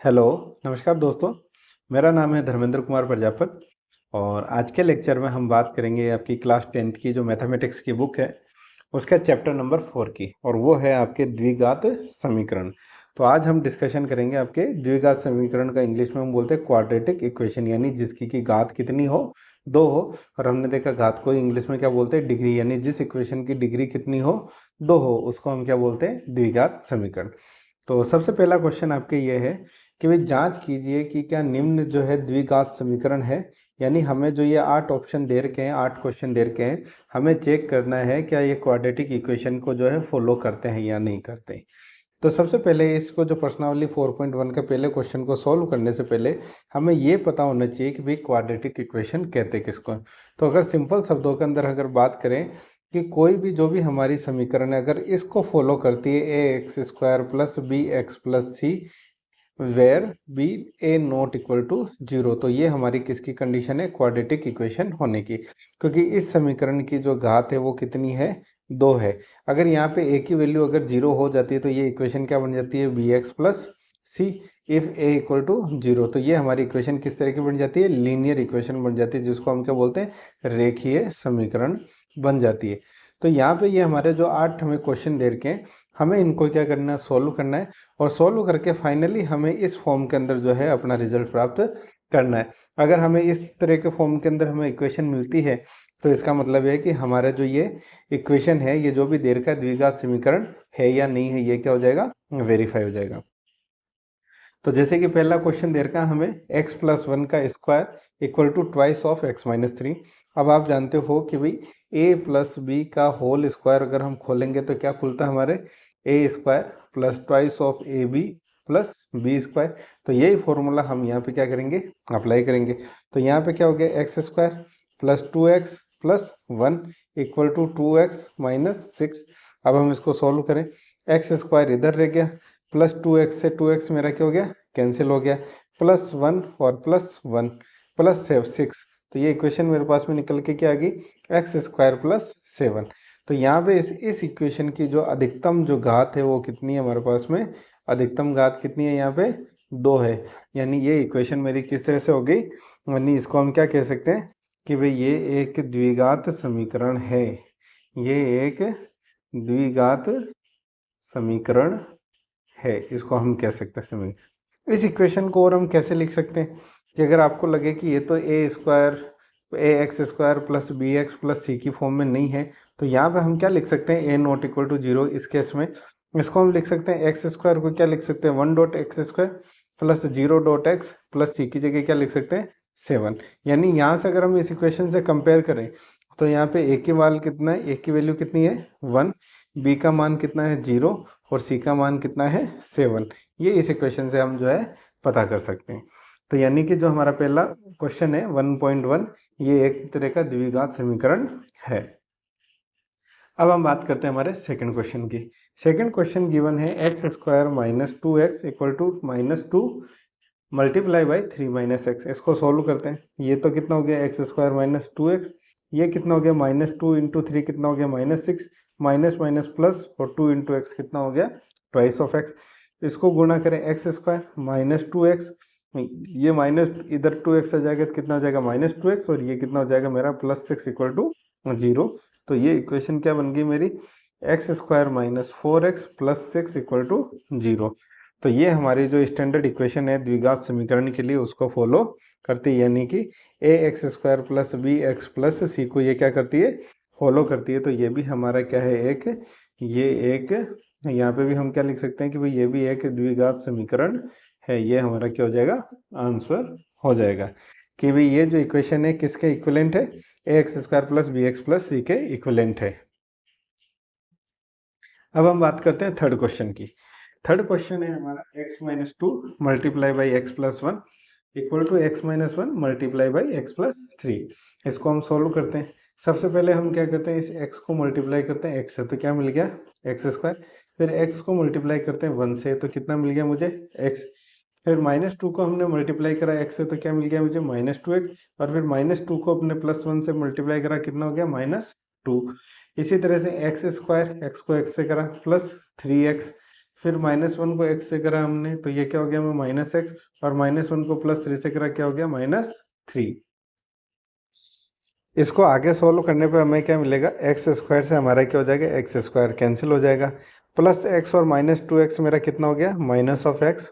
Hello, नमस्कार दोस्तों। मेरा नाम है धर्मेंद्र कुमार प्रजापत और आज के लेक्चर में हम बात करेंगे आपकी क्लास 10th की जो मैथमेटिक्स की बुक है उसका चैप्टर नंबर 4 की, और वो है आपके द्विघात समीकरण। तो आज हम डिस्कशन करेंगे आपके द्विघात समीकरण का इंग्लिश में हम बोलते हैं क्वाड्रेटिक इक्वेशन, यानी जिसकी की घात कितनी हो, 2 हो। और हमने देखा घात को इंग्लिश में क्या बोलते हैं, डिग्री, यानी जिस इक्वेशन की डिग्री कितनी हो, 2 हो, उसको हम क्या बोलते हैं, द्विघात समीकरण। तो सबसे पहला क्वेश्चन आपके ये है कि भाई जांच कीजिए कि क्या निम्न जो है द्विघात समीकरण है, यानी हमें जो ये 8 ऑप्शन दे रखे हैं, 8 क्वेश्चन दे रखे हैं, हमें चेक करना है क्या ये क्वाड्रेटिक इक्वेशन को जो है फॉलो करते हैं या नहीं करते। तो सबसे पहले इसको जो प्रश्नावली 4.1 के पहले क्वेश्चन को सॉल्व करने से पहले हमें ये पता होना चाहिए कि भाई क्वाड्रेटिक इक्वेशन कहते किसको हैं। तो अगर सिंपल शब्दों के अंदर अगर बात करें कि कोई भी जो भी हमारी समीकरण है अगर इसको फॉलो करती है a x square plus b x plus c where b a not equal to 0, तो ये हमारी किसकी कंडीशन है, क्वाड्रेटिक इक्वेशन होने की। क्योंकि इस समीकरण की जो घात है वो कितनी है, 2 है। अगर यहाँ पे ए की वैल्यू अगर 0 हो जाती है तो ये इक्वेशन क्या बन जाती है, b x plus c if a equal to 0। तो ये हमारी इक्वेशन किस तरह की बन जाती है, लीनियर इक्वेशन बन जाती है, जिसको हम क्या बोलते हैं, रेखीय समीकरण बन जाती है। तो यहाँ पे ये हमारे जो 8 हमें क्वेश्चन दे रखे हैं, हमें इनको क्या करना है, सोल्व करना है। और सोल्व करके फाइनली हमें इस फॉर्म के अंदर जो है अपना रिजल्ट प्राप्त करना है। अगर हमें इस तरह के फॉर्म के अंदर हमें इक्वेशन मिलती है तो इसका मतलब है कि हमारा जो ये इक्वेशन है, ये जो भी देर का द्विघात समीकरण है या नहीं है, ये क्या हो जाएगा, वेरीफाई हो जाएगा। तो जैसे कि पहला क्वेश्चन दे रखा है हमें x प्लस 1 का square equal to twice of x minus 3। अब आप जानते हो कि भाई a प्लस बी का होल स्क्वायर अगर हम खोलेंगे तो क्या खुलता है हमारे, a square plus twice of a b plus b square. तो यही फॉर्मूला हम यहाँ पे क्या करेंगे, अप्लाई करेंगे। तो यहाँ पे क्या हो गया, x square plus 2x plus 1 equal to 2x minus 6। अब हम इसको सॉल्व करें, एक्स स्क्वायर इधर रह गया, प्लस 2x से 2x मेरा क्या हो गया, कैंसिल हो गया, प्लस 1 और प्लस 1 प्लस 6। तो ये इक्वेशन मेरे पास में निकल के क्या आ गई, एक्स स्क्वायर प्लस 7। तो यहाँ पे इस इक्वेशन की जो अधिकतम जो घात है वो कितनी है हमारे पास में, अधिकतम घात कितनी है यहाँ पे, 2 है। यानी ये इक्वेशन मेरी किस तरह से हो गई, यानी इसको हम क्या कह सकते हैं कि भाई ये एक द्विघात समीकरण है, ये एक द्विघात समीकरण है, इसको हम कह सकते हैं समीकरण। इस इक्वेशन को और हम कैसे लिख सकते हैं कि अगर आपको लगे कि ये तो a square a x square plus b x plus c की फॉर्म में नहीं है, तो यहाँ पे हम क्या लिख सकते हैं, ए नॉट इक्वल टू 0। इस केस में इसको हम लिख सकते हैं, एक्स स्क्वायर को क्या लिख सकते हैं, 1 dot x square plus 0 dot x plus c की जगह क्या लिख सकते हैं, 7। यानी यहाँ से अगर हम इस इक्वेशन से कंपेयर करें तो यहाँ पे ए की मान कितना है, ए की वैल्यू कितनी है 1, बी का मान कितना है 0 और सी का मान कितना है 7। ये इस इक्वेशन से हम जो है पता कर सकते हैं। तो यानी कि जो हमारा पहला क्वेश्चन है 1.1, ये एक तरह का द्विघात समीकरण है। अब हम बात करते हैं हमारे सेकंड क्वेश्चन की। सेकंड क्वेश्चन गिवन है x square minus 2x equal to minus 2 multiply by 3 minus x. इसको सोल्व करते हैं। ये तो कितना हो गया, एक्स स्क्वायर माइनस 2x, ये कितना हो गया, माइनस 2 इंटू 3 कितना हो गया, माइनस 6, माइनस माइनस प्लस, और 2 इंटू एक्स कितना हो गया, ट्वाइस ऑफ एक्स। इसको गुणा करें, एक्स स्क्वायर माइनस 2x, ये माइनस इधर 2x आ जाएगा तो कितना हो जाएगा, माइनस 2x, और ये कितना हो जाएगा मेरा प्लस 6 इक्वल टू 0। तो ये इक्वेशन क्या बन गई मेरी, x square minus 4x plus 6 equal to 0। तो ये हमारी जो स्टैंडर्ड इक्वेशन है द्विघात समीकरण के लिए उसको फॉलो करती है, यानी कि a x square plus b x plus c को ये क्या करती है, फॉलो करती है। तो ये भी हमारा क्या है, एक ये एक यहाँ पे भी हम क्या लिख सकते हैं कि भाई ये भी एक द्विघात समीकरण है। ये हमारा क्या हो जाएगा, आंसर हो जाएगा कि भाई ये जो इक्वेशन है किसके इक्विवेलेंट है, a x square plus b x plus c के इक्विवेलेंट है। अब हम बात करते हैं थर्ड क्वेश्चन की। थर्ड क्वेश्चन है हमारा x minus 2 multiply by x plus 1 equal to x minus 1 multiply by x plus 3। इसको हम सोल्व करते हैं। सबसे पहले हम क्या करते हैं, इस x को मल्टीप्लाई करते हैं x से, तो क्या मिल गया, एक्स स्क्वायर। फिर x को मल्टीप्लाई करते हैं 1 से, तो कितना मिल गया मुझे, x। फिर माइनस 2 को हमने मल्टीप्लाई करा x से, तो क्या मिल गया मुझे, माइनस 2x। और फिर माइनस 2 को अपने प्लस 1 से मल्टीप्लाई करा, कितना हो गया, माइनस 2। इसी तरह से एक्स स्क्वायर, एक्स को x से करा प्लस 3x। फिर -1 को x से करा हमने तो ये क्या हो गया हमें -x, और -1 को +3 से करा क्या हो गया -3। इसको आगे सोल्व करने पे हमें क्या मिलेगा, एक्स स्क्वायर से हमारा क्या हो जाएगा, एक्स स्क्वायर कैंसिल हो जाएगा, प्लस एक्स और -2x मेरा कितना हो गया, -(x)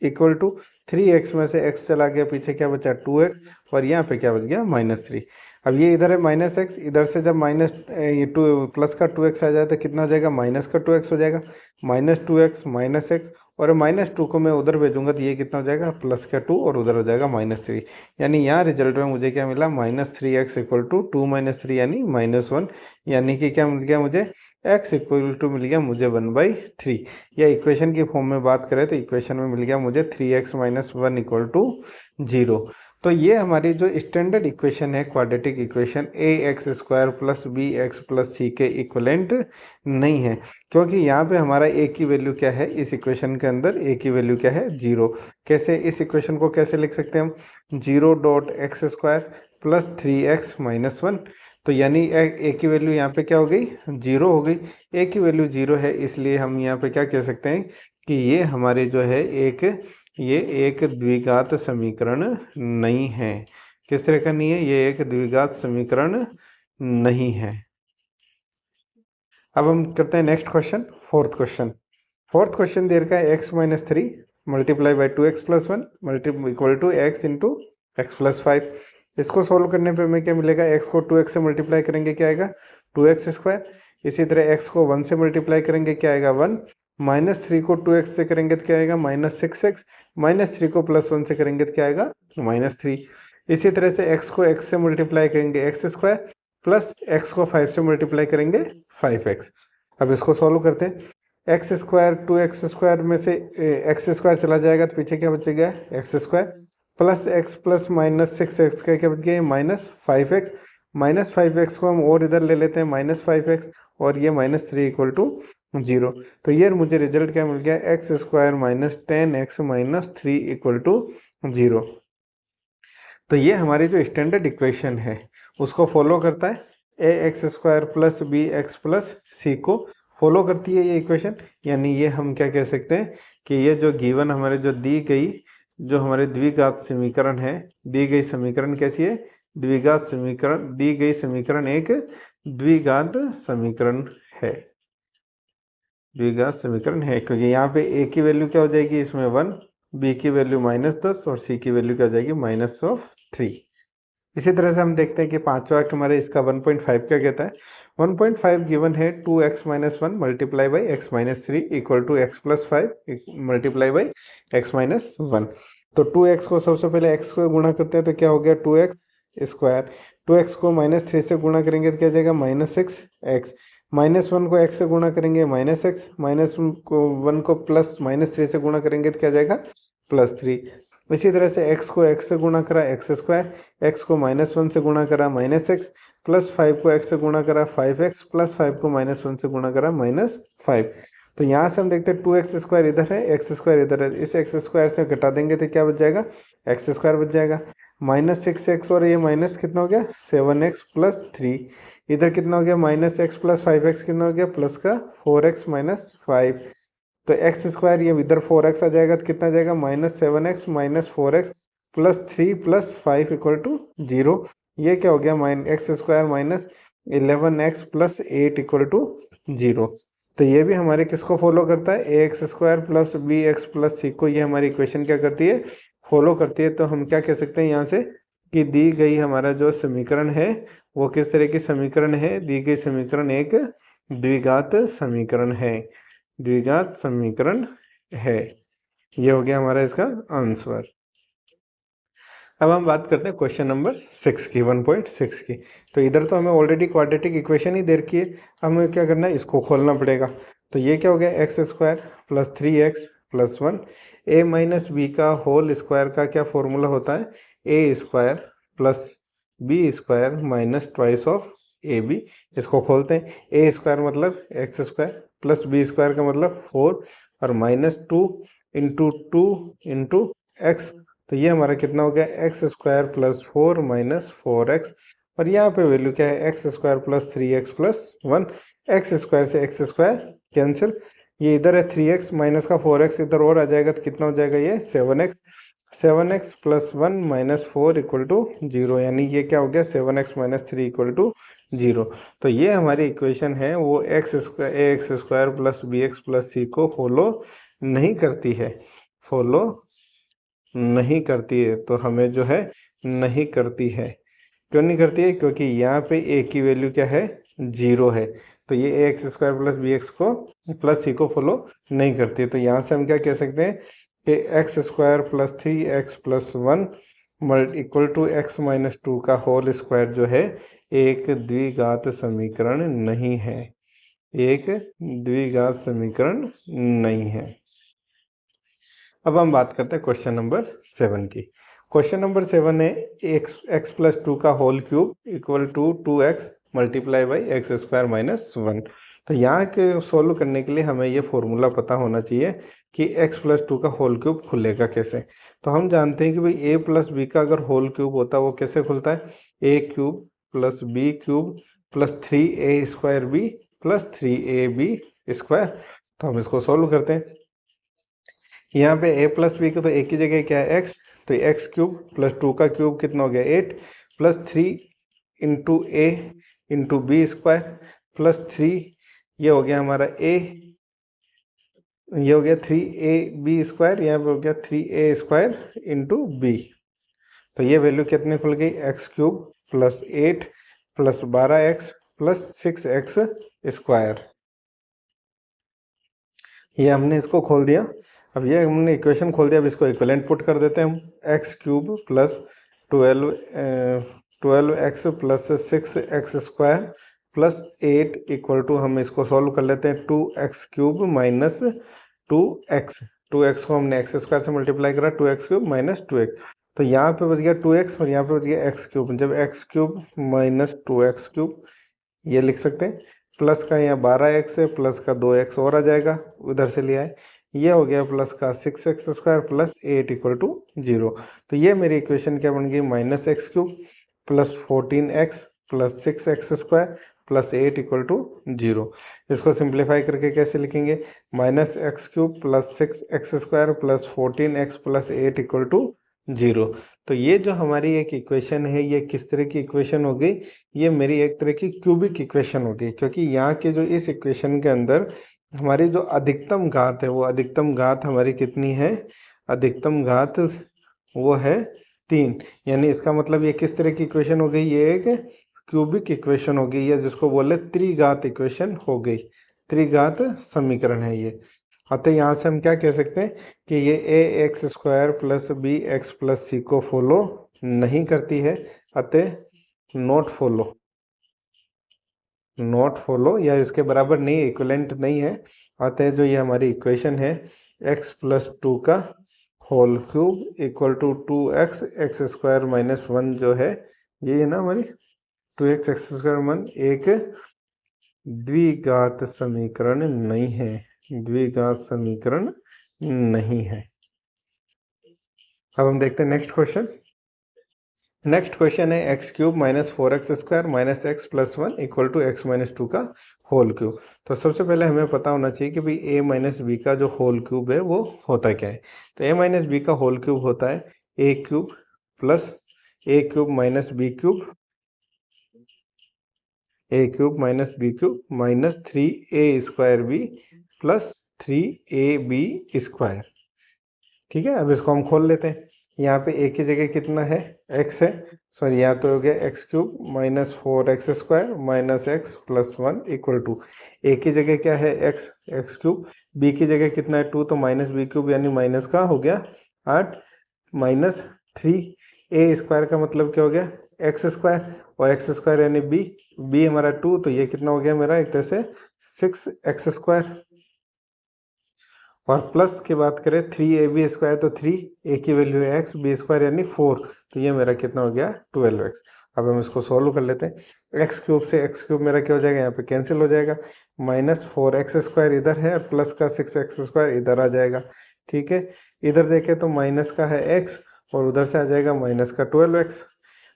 इक्वल टू 3x में से x चला गया, पीछे क्या बचा 2x, और यहाँ पे क्या बच गया -3। अब ये इधर है -x, इधर से जब प्लस का 2x आ जाए तो कितना हो जाएगा, माइनस का 2x हो जाएगा, -2x -x, और -2 को मैं उधर भेजूंगा तो ये कितना हो जाएगा, प्लस का 2, और उधर हो जाएगा -3। यानी यहाँ रिजल्ट में मुझे क्या मिला, -3x इक्वल टू 2 - 3 यानी -1, यानी कि क्या मिल गया मुझे, x इक्वल टू मिल गया मुझे 1/3। या इक्वेशन की फॉर्म में बात करें तो इक्वेशन में मिल गया मुझे 3x - 1 इक्वल टू 0। तो ये हमारी जो स्टैंडर्ड इक्वेशन है, quadratic equation, ax² + bx + c के इक्वलेंट नहीं है, क्योंकि यहाँ पे हमारा a की वैल्यू क्या है, इस इक्वेशन के अंदर a की वैल्यू क्या है, 0। कैसे इस इक्वेशन को कैसे लिख सकते हैं हम, 0.x² + 3x - 1, तो यानी a की वैल्यू यहाँ पे क्या हो गई, 0 हो गई। a की वैल्यू 0 है, इसलिए हम यहाँ पे क्या कह सकते हैं कि ये हमारे जो है ये एक द्विघात समीकरण नहीं है। किस तरह का नहीं है, ये एक द्विघात समीकरण नहीं है। अब हम करते हैं नेक्स्ट क्वेश्चन, फोर्थ क्वेश्चन दे रखा है x - 3 × 2x + 1 equal to x × x + 5। इसको सोल्व करने पे हमें क्या मिलेगा, x को 2x से मल्टीप्लाई करेंगे क्या आएगा, 2x²। इसी तरह x को 1 से मल्टीप्लाई करेंगे क्या आएगा, 1। -3 को 2x से करेंगे तो क्या आएगा, -6x। -3 को +1 से करेंगे तो क्या आएगा, -3। इसी तरह से x को x से मल्टीप्लाई करेंगे x² प्लस x को 5 से मल्टीप्लाई करेंगे 5x। अब इसको सॉल्व करते हैं, x² 2x² में से x² चला जाएगा तो पीछे क्या बचेगा, x² plus x plus -6x का क्या बच गया, -5x। -5x को हम और इधर ले लेते हैं -5x, और ये -3 इक्वल टू 0। तो ये मुझे रिजल्ट क्या मिल गया, x² - 10x - 3 इक्वल टू 0। तो ये हमारी जो स्टैंडर्ड इक्वेशन है उसको फॉलो करता है, ax² + bx + c को फॉलो करती है ये इक्वेशन। यानी ये हम क्या कह सकते हैं कि ये जो गिवन हमारे जो दी गई, जो हमारे द्विघात समीकरण है, दी गई समीकरण कैसी है, द्विघात समीकरण, दी गई समीकरण एक द्विघात समीकरण है, द्विघात समीकरण है, क्योंकि यहाँ पे a की वैल्यू क्या हो जाएगी इसमें 1, b की वैल्यू -10, और c की वैल्यू क्या हो जाएगी -3। इसी तरह से हम देखते हैं कि पांचवा हमारे इसका 1.5 क्या कहता है, 1.5 गिवन है 2x - 1 × x - 3 equal to x + 5 × x - 1। तो 2x को सबसे पहले x को गुणा करते हैं तो क्या हो गया, 2x²। 2x को -3 से गुणा करेंगे तो क्या हो जाएगा, -6x। -1 को x से गुणा करेंगे -x, -1 को प्लस -3 से गुणा करेंगे तो क्या हो जाएगा, +3। इसी तरह से x को x से गुणा करा x², x को -1 से गुणा करा -x, प्लस 5 को x से गुणा करा 5x, प्लस 5 को -1 से गुणा करा -5। तो यहाँ से हम देखते हैं 2x² इधर है, x² इधर है, इस x² से घटा देंगे तो क्या बच जाएगा, x² बच जाएगा, -6x, और ये माइनस कितना हो गया 7x + 3। इधर कितना हो गया, -x + 5x कितना हो गया, प्लस का 4x - 5। तो x² ये इधर 4x आ जाएगा तो कितना आ जाएगा, -7x - 4x + 3 + 5 इक्वल टू 0। ये क्या हो गया, x² - 11x + 8 इक्वल टू 0। तो ये भी हमारे किसको फॉलो करता है, ax² + bx + c को, ये हमारी इक्वेशन क्या करती है, फॉलो करती है। तो हम क्या कह सकते हैं यहाँ से कि दी गई हमारा जो समीकरण है वो किस तरह की समीकरण है, दी गई समीकरण एक द्विघात समीकरण है, द्विघात समीकरण है। ये हो गया हमारा इसका आंसर। अब हम बात करते हैं क्वेश्चन नंबर 6 की, 1.6 की। तो इधर तो हमें ऑलरेडी क्वाड्रेटिक इक्वेशन ही दे रखी है, हमें क्या करना है, इसको खोलना पड़ेगा। तो ये क्या हो गया, x² + 3x + 1, a - b का होल स्क्वायर का क्या फॉर्मूला होता है, a² + b² - twice of ab। इसको खोलते हैं, a² मतलब x² + b² का मतलब 4, और -2 × 2 × x। तो ये हमारा कितना हो गया, x² + 4 - 4x, और यहाँ पे वैल्यू क्या है, x² + 3x + 1। x² से x² कैंसिल, ये इधर है 3x माइनस का 4x इधर और आ जाएगा तो कितना हो जाएगा ये 7x। 7x plus 1 minus 4 equal to 0, यानी ये क्या हो गया 7x माइनस 3 इक्वल टू 0। तो ये हमारी इक्वेशन है वो x square plus b x plus c को फॉलो नहीं करती है, फॉलो नहीं करती है। तो हमें जो है नहीं करती है, क्यों नहीं करती है? क्योंकि यहाँ पे ए की वैल्यू क्या है 0 है। तो ये a x square plus b x को प्लस सी को फॉलो नहीं करती है। तो यहाँ से हम क्या कह सकते हैं कि x square plus 3x plus 1 equal to x minus 2 का होल स्क्वायर जो है एक द्विघात समीकरण नहीं है, एक द्विघात समीकरण नहीं है। अब हम बात करते हैं क्वेश्चन नंबर 7 की। क्वेश्चन नंबर 7 है एक्स प्लस 2 का whole cube equal to 2x multiply by x square minus 1। तो यहाँ के सोल्व करने के लिए हमें ये फॉर्मूला पता होना चाहिए कि x प्लस 2 का होल क्यूब खुलेगा कैसे। तो हम जानते हैं कि भाई a प्लस बी का अगर होल क्यूब होता है वो कैसे खुलता है, a cube plus b cube plus 3a square b plus 3ab square. तो हम इसको सोल्व करते हैं। यहाँ पे a प्लस बी का तो एक की जगह क्या है x, तो एक्स क्यूब प्लस 2 का क्यूब कितना हो गया 8 प्लस 3 इंटू ए इंटू बी स्क्वायर प्लस 3, ये हो गया हमारा a, ये हो गया 3ab स्क्वायर, यहाँ पे हो गया 3a स्क्वायर इंटू बी। तो ये वैल्यू कितने खुल गई x cube plus 8 plus 12x plus 6x square. ये हमने इसको खोल दिया। अब ये हमने इक्वेशन खोल दिया, अब इसको इक्विवेलेंट पुट कर देते हैं हम। X cube plus 12x plus 6x square plus 8 equal to, हम इसको सॉल्व कर लेते हैं 2x cube minus 2x। 2x को हमने एक्स स्क्वायर से मल्टीप्लाई करा, 2x क्यूब माइनस 2x। तो यहाँ पे बच गया 2x और यहाँ पे बच गया x क्यूब। जब x cube minus 2x cube ये लिख सकते हैं, प्लस का यहाँ 12x है, प्लस का 2x और आ जाएगा उधर से लिया है, ये हो गया प्लस का 6x square plus 8 equal to 0। तो ये मेरी इक्वेशन क्या बन गई minus x cube plus 14x plus 6x square plus 8 equal to 0। इसको सिंप्लीफाई करके कैसे लिखेंगे, minus x cube plus 6x square plus 14x plus 8 equal to 0। तो ये जो हमारी एक इक्वेशन है ये किस तरह की इक्वेशन हो गई, ये मेरी एक तरह की क्यूबिक इक्वेशन हो गई। क्योंकि यहाँ के जो इस इक्वेशन के अंदर हमारी जो अधिकतम घात है वो अधिकतम घात हमारी कितनी है, अधिकतम घात वो है 3। यानी इसका मतलब ये किस तरह की इक्वेशन हो गई, ये एक क्यूबिक इक्वेशन हो गई, या जिसको बोले त्रिघात इक्वेशन हो गई, त्रिघात समीकरण है ये। अतः यहाँ से हम क्या कह सकते हैं कि ये a x square plus b x plus c को फॉलो नहीं करती है, अतः नॉट फॉलो, नॉट फॉलो या इसके बराबर नहीं, इक्विवेलेंट नहीं है। अतः जो ये हमारी इक्वेशन है x प्लस 2 का whole cube equal to 2x x square minus 1 जो है ये है ना हमारी 2x एक्स स्क्वायर 1 एक द्विघात समीकरण नहीं है, द्विघात समीकरण नहीं है। अब हम देखते हैं नेक्स्ट क्वेश्चन। नेक्स्ट क्वेश्चन है x cube minus 4x square minus x plus 1 equal to x minus 2 का होल क्यूब। तो सबसे पहले हमें पता होना चाहिए कि भाई a माइनस बी का जो होल क्यूब है वो होता क्या है। तो a माइनस बी का होल क्यूब होता है a cube plus a cube minus b cube, a cube minus b cube minus 3a square b plus 3ab square. ठीक है, अब इसको हम खोल लेते हैं। यहाँ पे a की जगह कितना है x है, सॉरी यहाँ तो हो गया x cube minus 4x square minus x plus 1 equal to, a की जगह क्या है एक्स क्यूब, b की जगह कितना है 2 तो माइनस बी क्यूब यानी माइनस का हो गया 8 माइनस 3a स्क्वायर का मतलब क्या हो गया एक्स स्क्वायर और एक्स स्क्वायर यानी b हमारा 2 तो ये कितना हो गया मेरा एक तरह से 6x स्क्वायर, और प्लस की बात करें 3ab स्क्वायर तो 3 a की वैल्यू है x, b स्क्वायर यानी 4 तो ये मेरा कितना हो गया 12x। अब हम इसको सॉल्व कर लेते हैं। x क्यूब से x क्यूब मेरा क्या हो जाएगा, यहाँ पे कैंसिल हो जाएगा, माइनस 4x स्क्वायर इधर है और प्लस का 6x स्क्वायर इधर आ जाएगा। ठीक है, इधर देखें तो माइनस का है x और उधर से आ जाएगा माइनस का 12x,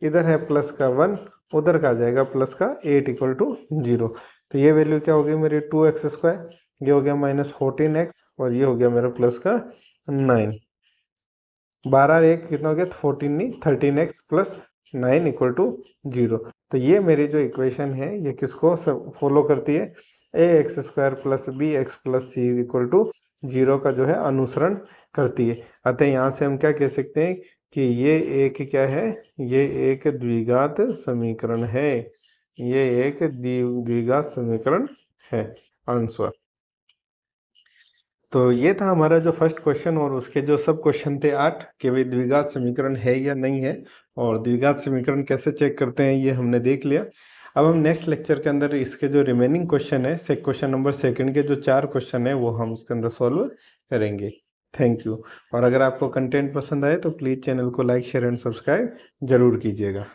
इधर है प्लस का 1 उधर का आ जाएगा प्लस का 8 इक्वल टू 0। तो ये वैल्यू क्या होगी मेरी 2x स्क्वायर, ये हो गया -14x और ये हो गया मेरा प्लस का 9। 12 एक कितना हो गया 14 नहीं 13x प्लस 9 इक्वल टू 0। तो ये मेरी जो इक्वेशन है ये किसको सब फॉलो करती है, ax² plus bx plus c equal to 0 का जो है अनुसरण करती है। अतः यहाँ से हम क्या कह सकते हैं कि ये एक क्या है, ये एक द्विघात समीकरण है, ये एक द्विघात समीकरण है आंसर। तो ये था हमारा जो फर्स्ट क्वेश्चन और उसके जो सब क्वेश्चन थे 8 कि भाई द्विघात समीकरण है या नहीं है और द्विघात समीकरण कैसे चेक करते हैं ये हमने देख लिया। अब हम नेक्स्ट लेक्चर के अंदर इसके जो रिमेनिंग क्वेश्चन है क्वेश्चन नंबर 2 के जो 4 क्वेश्चन है वो हम उसके अंदर सॉल्व करेंगे। Thank you. और अगर आपको कंटेंट पसंद आए तो प्लीज़ चैनल को लाइक शेयर एंड सब्सक्राइब जरूर कीजिएगा।